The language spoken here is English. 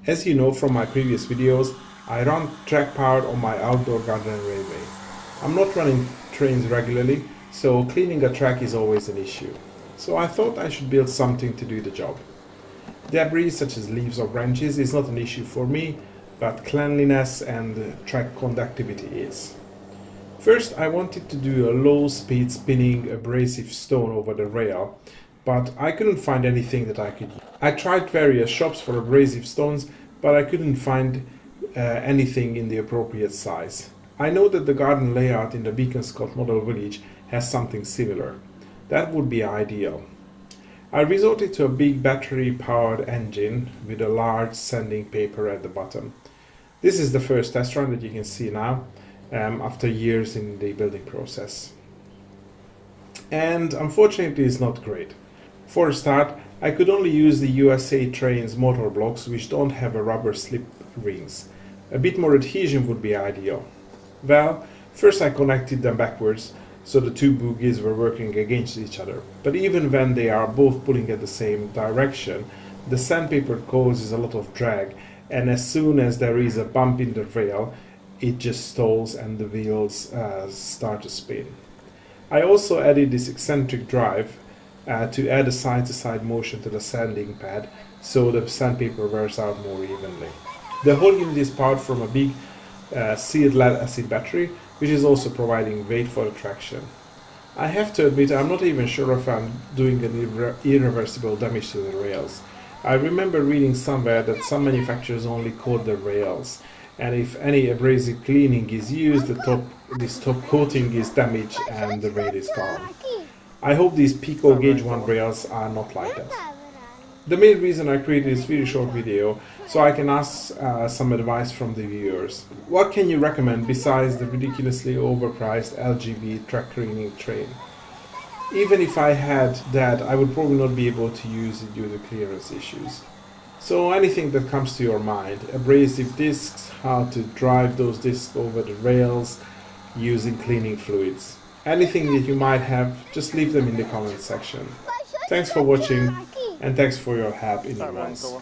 As you know from my previous videos, I run track powered on my outdoor garden railway. I'm not running trains regularly, so cleaning a track is always an issue. So I thought I should build something to do the job. Debris such as leaves or branches is not an issue for me, but cleanliness and track conductivity is. First, I wanted to do a low-speed spinning abrasive stone over the rail, but I couldn't find anything that I could use. I tried various shops for abrasive stones, but I couldn't find anything in the appropriate size. I know that the garden layout in the Beaconscot Model Village has something similar. That would be ideal. I resorted to a big battery-powered engine with a large sanding paper at the bottom. This is the first test run that you can see now, after years in the building process. And unfortunately it's not great. For a start, I could only use the USA Trains motor blocks which don't have a rubber slip rings. A bit more adhesion would be ideal. Well, first I connected them backwards, so the two bogies were working against each other. But even when they are both pulling at the same direction, the sandpaper causes a lot of drag, and as soon as there is a bump in the rail, it just stalls and the wheels start to spin. I also added this eccentric drive to add a side-to-side motion to the sanding pad, so the sandpaper wears out more evenly. The whole unit is powered from a big sealed lead acid battery, which is also providing weight for the traction. I have to admit I'm not even sure if I'm doing an irreversible damage to the rails. I remember reading somewhere that some manufacturers only coat the rails, and if any abrasive cleaning is used, this top coating is damaged and the rail is gone. I hope these Pico Gauge 1 rails are not like that. The main reason I created this very short video, so I can ask some advice from the viewers. What can you recommend besides the ridiculously overpriced LGB track cleaning train? Even if I had that, I would probably not be able to use it due to clearance issues. So anything that comes to your mind, abrasive discs, how to drive those discs over the rails using cleaning fluids. Anything that you might have, just leave them in the comment section. Thanks for watching and thanks for your help in advance.